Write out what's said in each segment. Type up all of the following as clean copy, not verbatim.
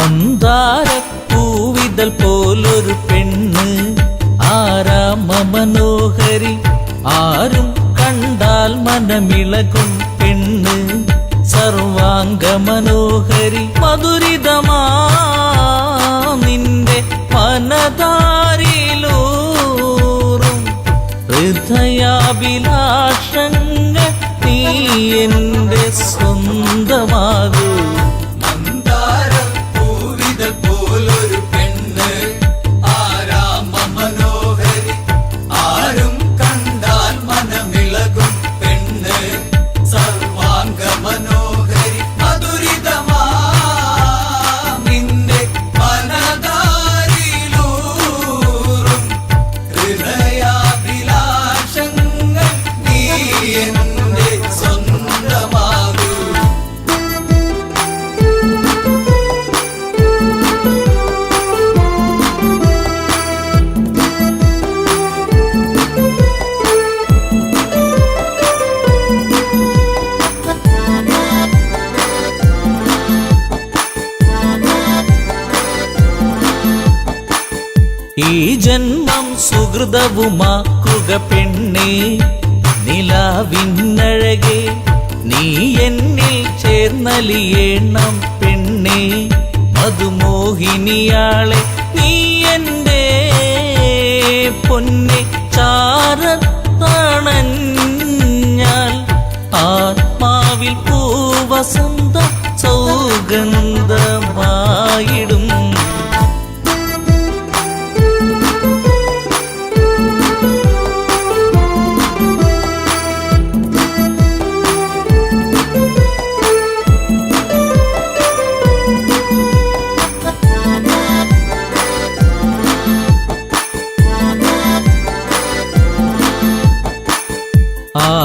മന്ദാരപ്പൂവിതൾ പോലൊരു പെണ്ണ് ആരാമ മനോഹരി ആരും കണ്ടാൽ മനമിളകും പെണ്ണ് സർവാംഗ മനോഹരി മധുരിതമാ നിന്റെ മനതാരിലൂറും ഹൃദയാഭിലാഷങ്ങൾ നീ എന്റെ സ്വന്തമാകൂ ഈ ജന്മം സുഹൃതവുമാക്കുക പെണ്ണേ നിലാവിന്നഴകെ നീ എന്നിൽ ചേർന്നലിയേണം പെണ്ണേ മധുമോഹിനിയാളെ നീ എൻ്റെ പൊന്നെ ചാരത്തണഞ്ഞാൽ ആത്മാവിൽ പൂവസന്ത സൗഗന്ധമായിടും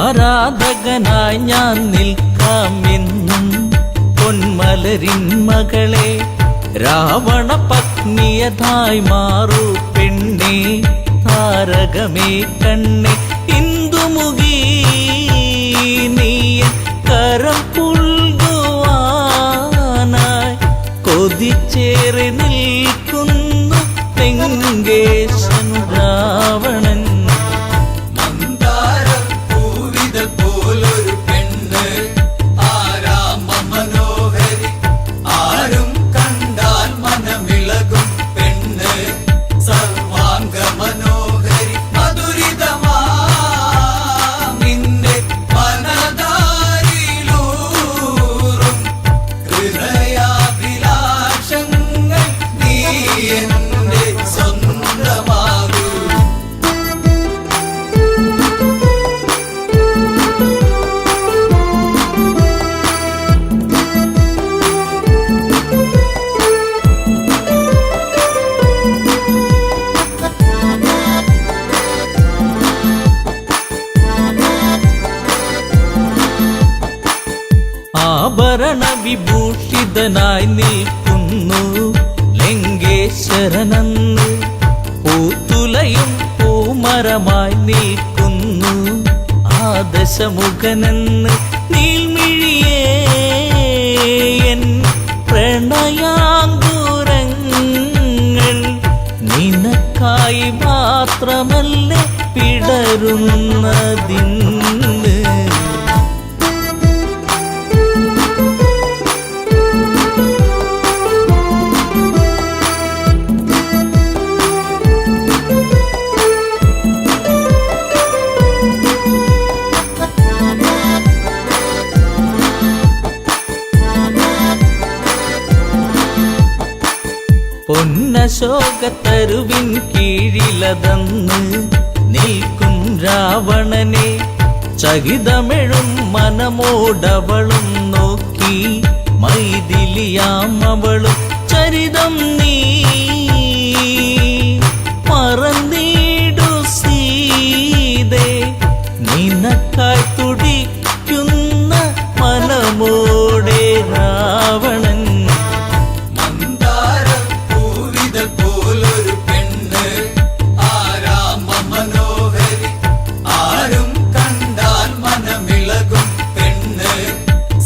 ആരാധകനായി ഞാൻ നിൽക്കാമെന്നും പൊന്മലരിൻ മകളെ രാവണ പത്നിയതായി മാറൂ പെണ്ണേ താരകമേ കണ്ണേ ഇന്ദുമുഖി നീ കരം പുൽകുവാനായി കൊതിച്ചേറി നിൽക്കുന്നു തെങ്കേശൻ രാവണൻ ആഭരണ വിഭൂഷിതനായി നിൽക്കുന്നു ലങ്കേശ്വരനെന്ന് പൂത്തുലയും പൂമരമായി നിൽക്കുന്നു ആദശമുഖനെന്ന് നീൽമിഴിയേ എൻ പ്രണയാങ്കുരങ്ങൾ നിനക്കായി മാത്രമല്ലേ പിടരുന്നതിന്ന് പൊന്നശോകത്തരുവിൻ കീഴിലതന്ന് നിൽക്കും രാവണനെ ചകിതമെഴും മനമോടവളും നോക്കി മൈഥിലിയാം അവളും ചരിതം നീ മറന്നിടു സീതേ നിനക്കായി തുടിക്കുന്ന മനമോടെ രാവണൻ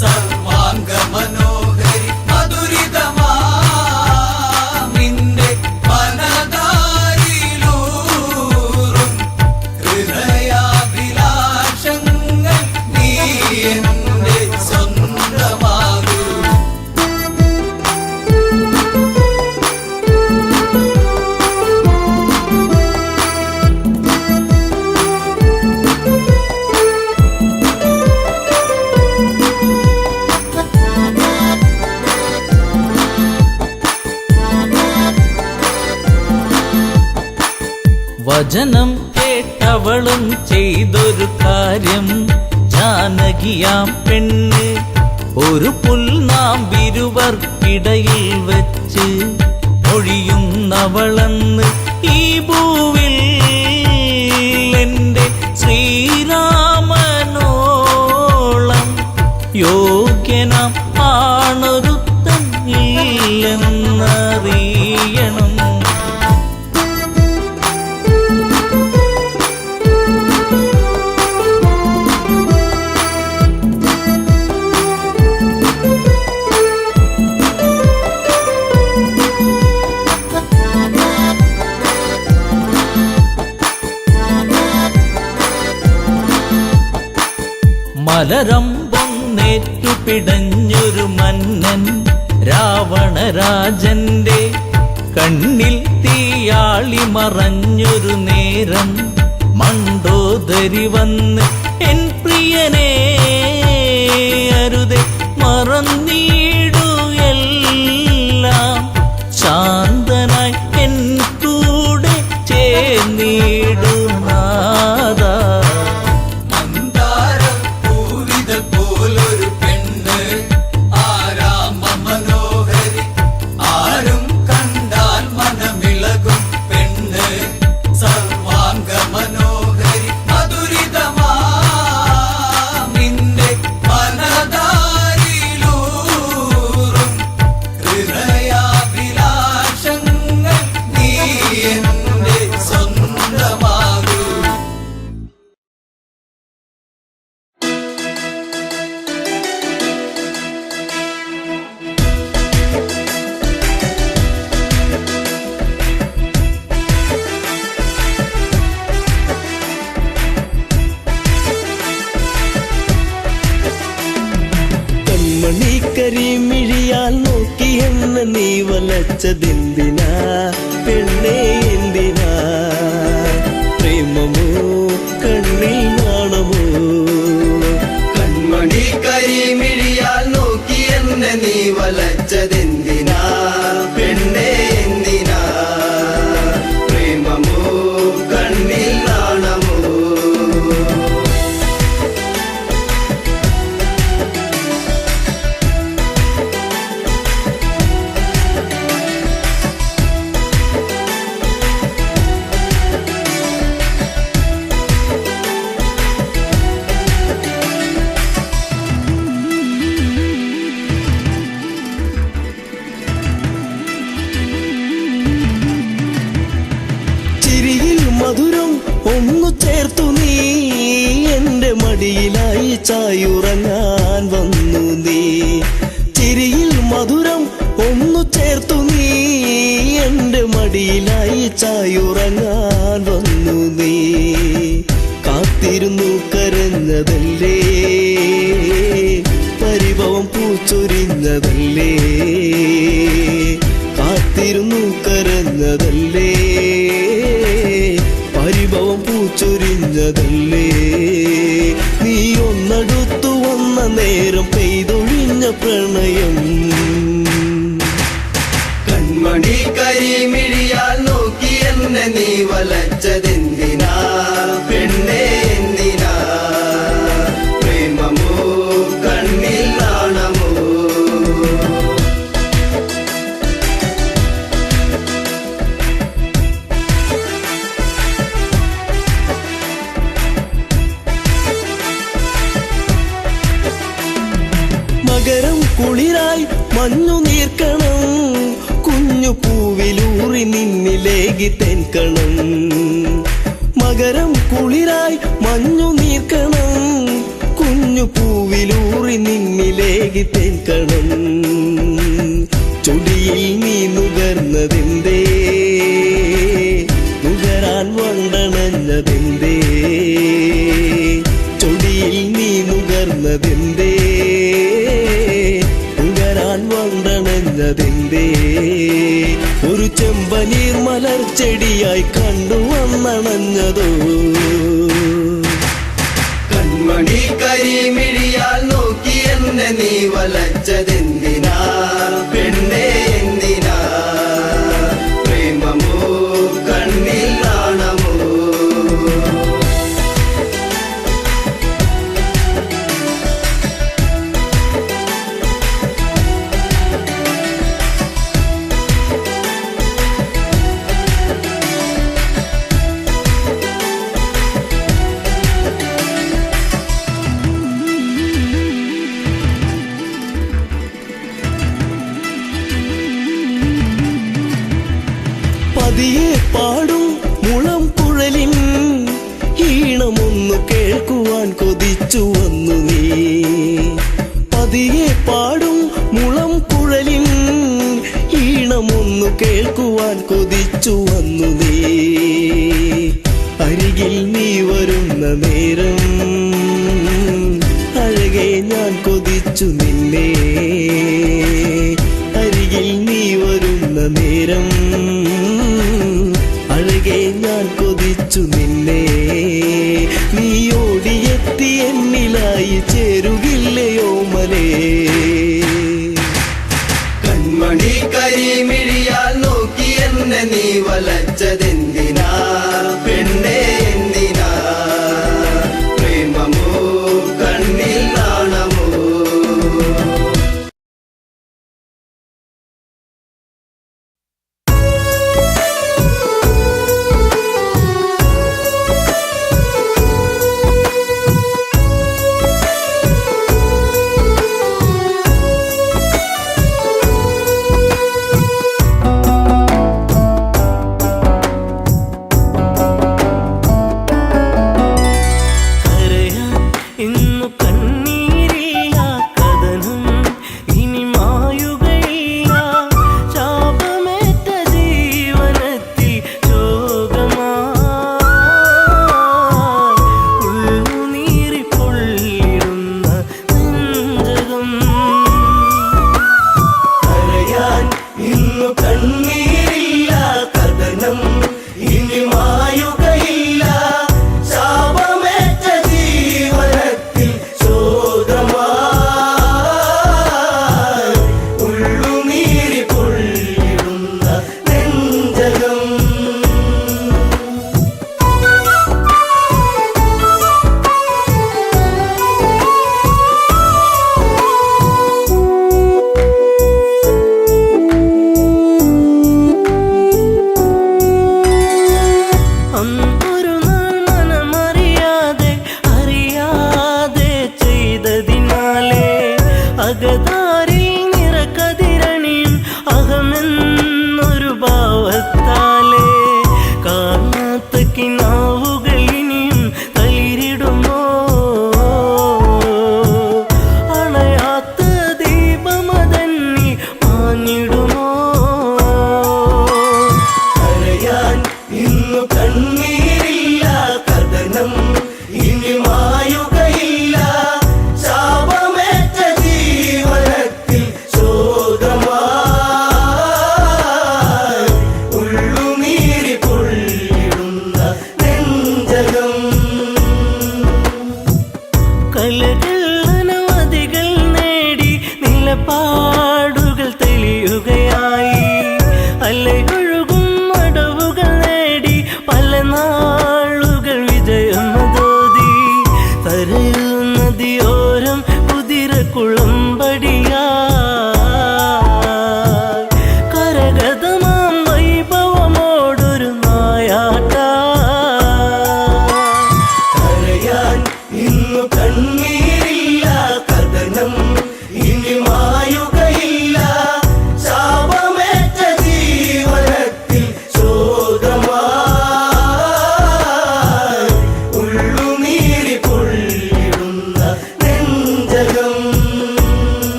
സർവാംഗ മനോഹരി മധുരിതമാ എന്റെ സ്വന്തമാകൂ. വചനം കേട്ടവളും ചെയ്തൊരു കാര്യം, ജാനകിയാം പെണ്ണ് ഒരു പുൽനാമ്പിരുവർക്കിടയിൽ വെച്ച് ഒഴിയുന്നവളെന്ന് ഈ ഭൂവിൽ എന്റെ ശ്രീരാമനോളം യോഗ്യനാം ആണൊരുത്തൻ ഇല്ലെന്നറിയണം. മലരമ്പൊന്നേറ്റു പിടഞ്ഞൊരു മന്നൻ രാവണരാജന്റെ കണ്ണിൽ തീയാളി മറഞ്ഞൊരു നേരം മണ്ടോദരി വന്ന് എൻ പ്രിയനെ അരുതെ മറന്നീടുയെല്ലാം ശാന്തനായി എൻ കൂടെ ചേർന്നിടുന്നാഥ. കരിമിഴിയാൽ നോക്കി എന്നെ നീ വലച്ചതെന്തിനാ പെണ്ണേ എന്തിനാ? പ്രേമമോ കണ്ണിൽ നാണമോ? കൺമണി കരിമിഴിയാൽ നോക്കി എന്നെ നീ വലച്ചതെന്തിനാ പെണ്ണേ എന്തിനാ? പ്രേമമോ കണ്ണിൽ നാണമോ? മധുരം ഒന്നു ചേർത്തു നീ എന്റെ മടിയിലായി ചായുറങ്ങാൻ വന്നു നീ. ചിരിയിൽ മധുരം ഒന്നു ചേർത്തു നീ എന്റെ മടിയിലായി ചായുറങ്ങാൻ വന്നു നീ. കാത്തിരുന്നു കരഞ്ഞതല്ലേ, പരിഭവം പൂച്ചൊരിഞ്ഞതല്ലേ. കാത്തിരുന്നു കരഞ്ഞതല്ലേ, പരിഭവം പൂച്ചൊരിഞ്ഞതല്ലേ. നീ ഒന്നടുത്തു വന്ന നേരം പെയ്തൊഴിഞ്ഞ പ്രണയം. കൺമണി കരിമിഴിയാൽ നോക്കി എന്നെ നീ വലച്ചതെന്തിനാ പെണ്ണേ എന്തിനാ? പ്രേമമോ കണ്ണിൽ നാണമോ? മകരം കുളിരായി മഞ്ഞു നീർക്കണം, കുഞ്ഞു പൂവിലൂറി നിന്നിലേകി തെൻകണം. മകരം കുളിരായി മഞ്ഞു നീർക്കണം, കുഞ്ഞു പൂവിലൂറി നിന്നിലേകി തെൻകണം. ചൊടിയിൽ നീ നുകർന്നതെന്തേ, നുകരാൻ വണ്ടണഞ്ഞതെന്തേ? ചൊടിയിൽ നീ നുകർന്നതെന്തേ, വന്നതെന്തേ ഒരു ചെമ്പനീർ മലർച്ചെടിയായി കണ്ടു വന്നണഞ്ഞതോ കൺമണി കരിമിഴിയാൽ നോക്കി എന്നെ നീ വലച്ചതെന്തിനാ പെണ്ണേ എന്തിനാ പ്രേമമോ കണ്ണിൽ നാണമോ പതിയെ പാടും മുളം കുഴലിൻ ഈണമൊന്നു കേൾക്കുവാൻ കൊതിച്ചു വന്നു നീ പതിയെ പാടും മുളം കുഴലിൻ ഈണമൊന്നു കേൾക്കുവാൻ കൊതിച്ചു വന്നു നീ അരികിൽ നീ വരുന്ന നേരം അഴകെ ഞാൻ കൊതിച്ചു നിന്നെ അരികിൽ നീ വരുന്ന നേരം അഴകെ ഞാൻ കൊതിച്ചു നിന്നെ നീ ഓടിയെത്തി എന്നിലായി ചേരുകില്ലയോ മലേ കൺമണി കരിമിഴിയാൽ നോക്കി എന്നെ നീ വലച്ചതെന്തിനാ പെണ്ണേ എന്തിനാ പ്രേമമോ കണ്ണിൽ നാണമോ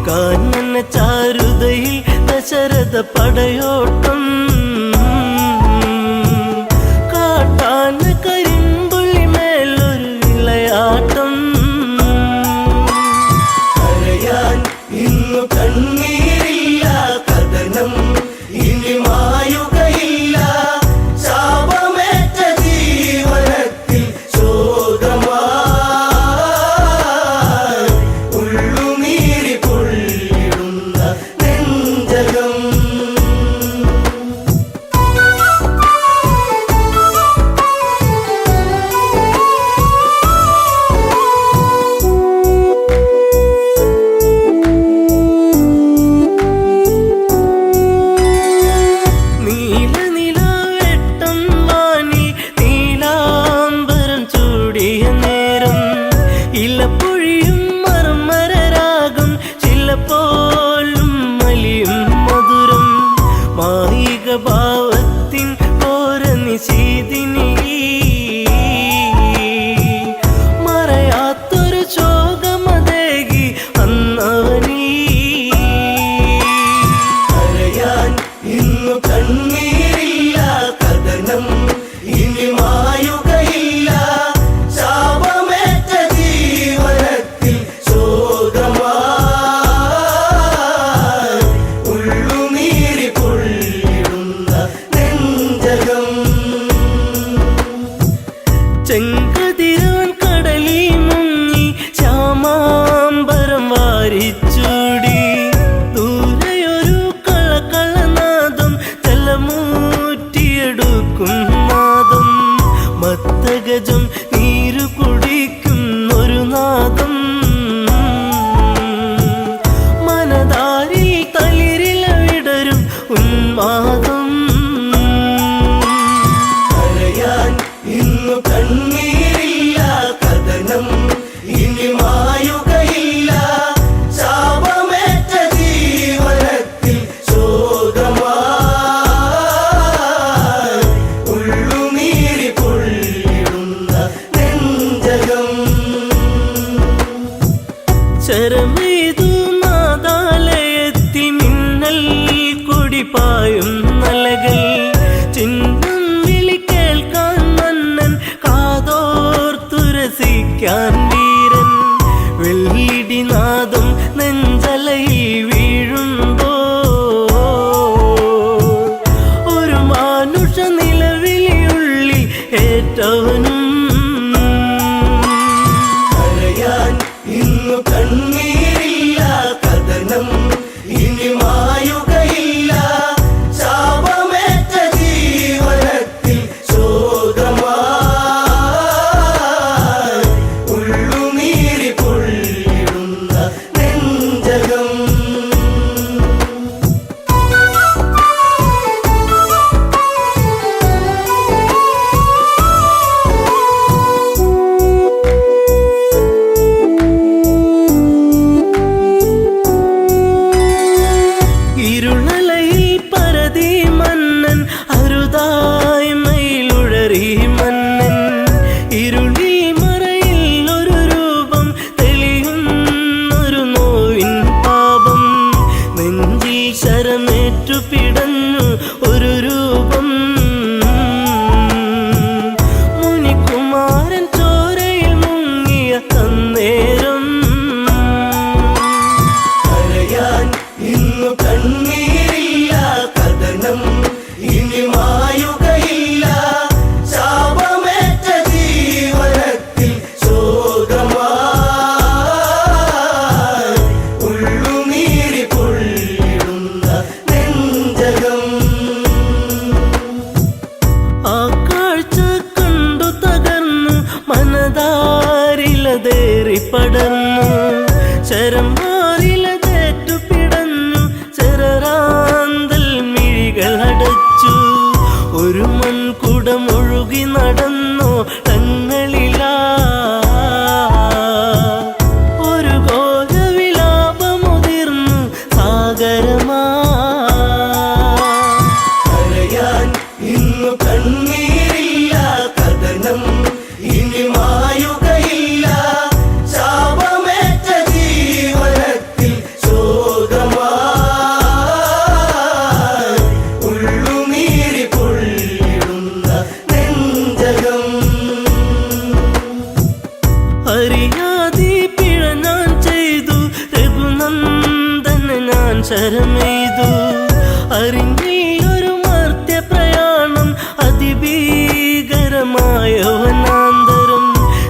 കാനന ചാരുതയിൽ ദശരഥ പടയോട്ടം കാട്ടാന കരിമ്പുള്ളി മേലൊരു വിളയാട്ടം കരയാൻ ഇന്നു കണ്ണീരില്ല കഥനം ഇനി മായുകയില്ല ശാപമേറ്റ ജീവനത്തിൽ ശോകമായി ഉള്ളുനീരി പൊള്ളിടുന്ന നെഞ്ചകം നീലനിലാവെട്ടം വാനിൽ നീലാംബരം ചൂടിയ നേരം ഇലപ്പൊഴിയും മർമരരാഗം ചിലപ്പോലും മലിയും മധുരം മായിക ഭാവത്തിൻ ഓരനിശീതിനി മറയാത്തൊരു ശോകമതേകി അന്നവനീ കരയാൻ ഇന്നു കണ്ണീരില്ല കഥനം ഇനി മായുകയില്ല ശാപമേറ്റ ജീവനത്തിൽ ശോകമായി ഉള്ളുനീരി പൊള്ളിടുന്ന നെഞ്ചകം ചെങ്കതിരാൻ കടലിൽ മുങ്ങി ശ്യാമാംബരം വാരിച്ചൂടി ദൂരെയൊരു കളകളനാദം തലമൂറ്റിയെടുക്കും നാദം മത്തഗജം നീരു കുടിക്കുന്നൊരു നാദം മനതാരിൽ തളിരില വിടരും ഉന്മാദം കരയാൻ ഇന്നു കണ്ണീരില്ല കഥനം ഇനി മായുകയില്ല ശാപമേറ്റ ജീവനത്തിൽ ശോകമായി ഉള്ളുനീരി പൊള്ളിടുന്ന നെഞ്ചകം ശരമേതു നാദാലയത്തി മിന്നൽ കൊടിപായും നലകൾ ചിഹ്നം വിളി കേൾക്കാൻ മന്നൻ കാതോർത്തുരസിക്കാൻ വീരൻ വെള്ളിടിനാദം നെഞ്ചലയിൽ വീഴുമ്പോ ഒരു മാനുഷ നിലവിളിയുള്ളിൽ ഏറ്റവനും കരയാൻ ഇന്നു കണ്ണീരില്ല കഥനം ഇനി മായുകയില്ല ശാപമേറ്റ ജീവനത്തിൽ ശോകമായി ഉള്ളുനീരി പൊള്ളിടുന്ന നെഞ്ചകം ഇരുളലയിൽ പരതി മന്നൻ അരുതായി മയിലുഴറി മന്നൻ ഇരുളിൽ മറയിൽ ഒരു രൂപം തെളിയുന്നൊരു നോവിൻ പാപം നെഞ്ചിൽ ശരമേറ്റു പിടഞ്ഞു ഒരു രൂപം മുനികുമാരൻ ചോരയിൽ മുങ്ങിയ അന്നേരം കരയാൻ ഇന്നു കണ്ണീരില്ല കഥനം ഇനി മായുകയില്ല ശാപമേറ്റ ജീവനത്തിൽ ശോകമായി ഉള്ളുനീരി പൊള്ളിടുന്ന നെഞ്ചകം ആ കാഴ്ച കണ്ടു തകർന്നു മനതാരിലതേറി പടർന്നു ശരം മാറിലതേറ്റു പിടഞ്ഞു ശരറാന്തൽ മിഴികൾ അടച്ചു ഒരു മൺകുടമൊഴുകി നടന്നോ തങ്ങളിലാ ഒരു ഘോരവിലാപമുതിർന്നു സാഗരമാ കരയാൻ ഇന്നു കണ്ണീരില്ല കഥനം ഇനി മായുകയില്ല ശാപമേറ്റ ജീവനത്തിൽ ശരമെയ്തു. അറിഞ്ഞില്ലൊരു മർത്യ പ്രയാണം അതിഭീകരമായ വനാന്തരം.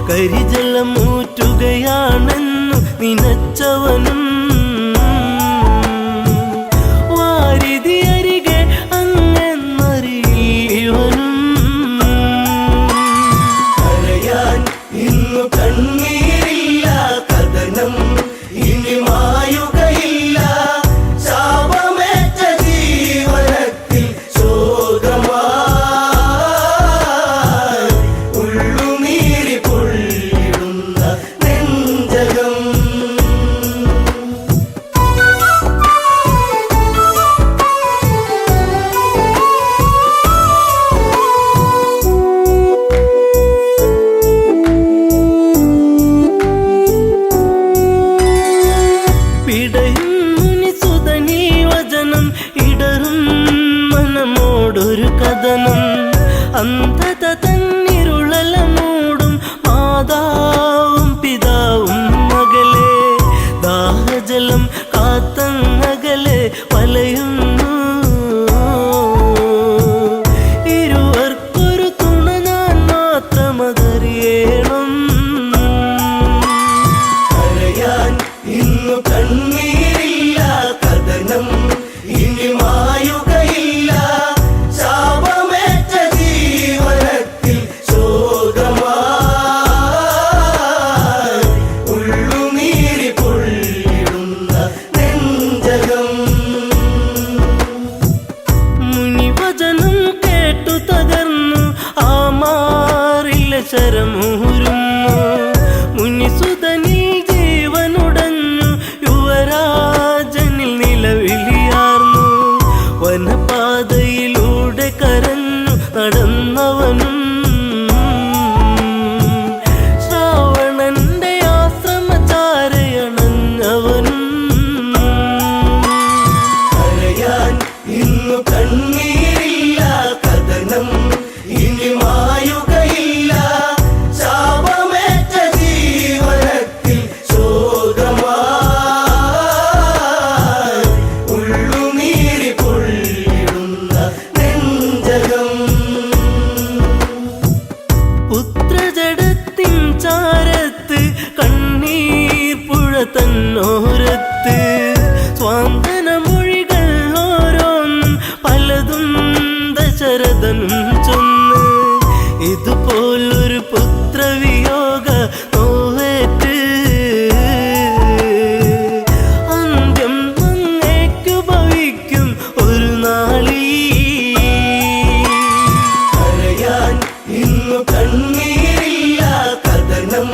കരിജലമൂറ്റുകയാണെന്നു നിനച്ചവനും വാരിധി അരികെ അങ്ങെന്നറിയിവനും. കരയാൻ ഇന്നു കണ്ണീരില്ല, കഥനം ഇനി മായുകയില്ല. ശാപമേറ്റ ജീവനത്തിൽ ശോകമായി ഉള്ളുനീരി പൊള്ളിടുന്ന നെഞ്ചകം. പിടയും മുനിസുതനീ വചനം, ഇടറും മനമോടൊരു കഥനം. അന്ധത തന്നിരുളല മൂടും മാതാവും പിതാവും മകളെ. ദാഹജലം കാത്തങ്ങകലെ വലയുന്നു. ഇരുവർക്കൊരു തുണ ഞാൻ മാത്രമതറിയണം. കരയാൻ ഇന്നു കണ്ണീരില്ല, കഥനം ഇനി മായുകയില്ല. ശാപമേറ്റ ജീവനത്തിൽ ശോകമായി ഉള്ളുനീരി പൊള്ളിടുന്ന നെഞ്ചകം. മുനിവചനം കേട്ടു തകർന്നു ആ മാറില ശരമൂരുന്നു. മുനിസുതനിൽ ജീവനുടഞ്ഞു, യുവരാജനിൽ നിലവിളിയാർന്നു. വനപാതയിലൂടെ കരഞ്ഞു നടന്നവനും ശ്രാവണന്റെ ആശ്രമചാരയണഞ്ഞവനും. കരയാൻ ഇന്നു കണ്ണീരില്ല, കഥനം ഇനി മായുകയില്ല. ശാപമേറ്റ ജീവനത്തിൽ ശോകമായി ഉള്ളുനീരി പൊള്ളിടുന്ന നെഞ്ചകം. പുത്രജടത്തിൻ ചാരത്ത് കണ്ണീർ പുഴ തന്നോരത്ത്. സ്വാന്തനമൊഴികൾ ഓരോന്നും പലതും ദശരഥനും ചൊന്ന്. ഇതുപോലൊരു പുത്രവിയോഗ നോവേറ്റ് അന്ത്യം അങ്ങേക്കു ഭവിക്കും ഒരു നാളീ. കരയാൻ ഇന്നു കണ്ണീരില്ല, കഥനം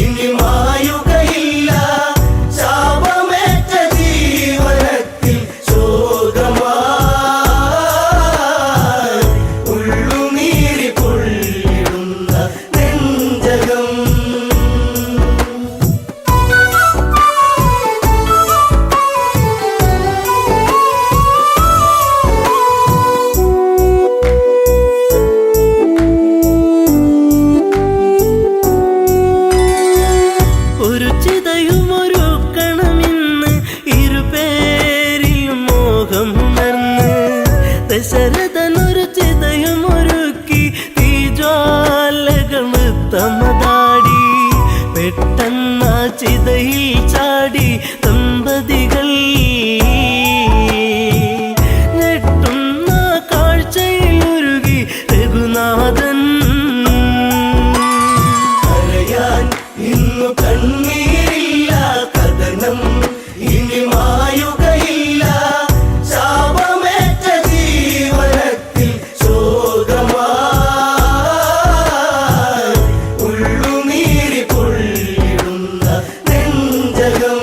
ഇനി മായുകയില്ല. ശാപമേറ്റ ജീവനത്തിൽ ശോകമായി ഉള്ളുനീരി പൊള്ളിടുന്ന നെഞ്ചകം. ഒരു ചിതയുമൊരുക്കണമെന്ന് ഇരുപേരിലും മോഹമുണർന്ന്. ദശരഥനൊരു ചിതയുമൊരുക്കി തീജ്വാലകൾ നൃത്തമതാടി. പെട്ടെന്ന ചിതയിൽ ചാടി ദമ്പതികൾ. ഞെട്ടുന്ന കാഴ്ചയിലുരുകി രഘുനാഥൻ. കരയാൻ ഇന്നു കണ്ണീരില്ല, കഥനം ഇനി മായുകയില്ല. ശാപമേറ്റ ജീവനത്തിൽ ശോകമായി ഉള്ളുനീരി പൊള്ളിടുന്ന നെഞ്ചകം.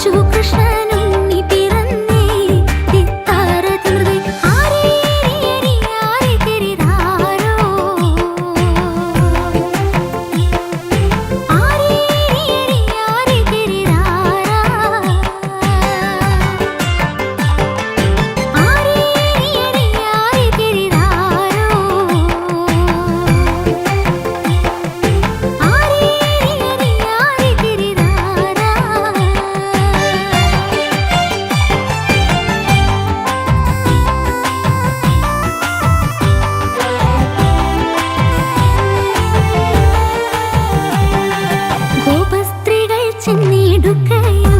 കൊച്ചു കൃഷ്ണനുണ്ണി പിറന്നേ തിത്താരതിമൃതേ ആരേരിയരി ആരേരിരാരോ ആരേരിയരി ആരേരിരാരാ ആരേരിയരി ആരേരിരാരോ ആരേരിയരി ആരേരിരാരാ ഗോപസ്ത്രീകൾ ചെന്നിടുകയാ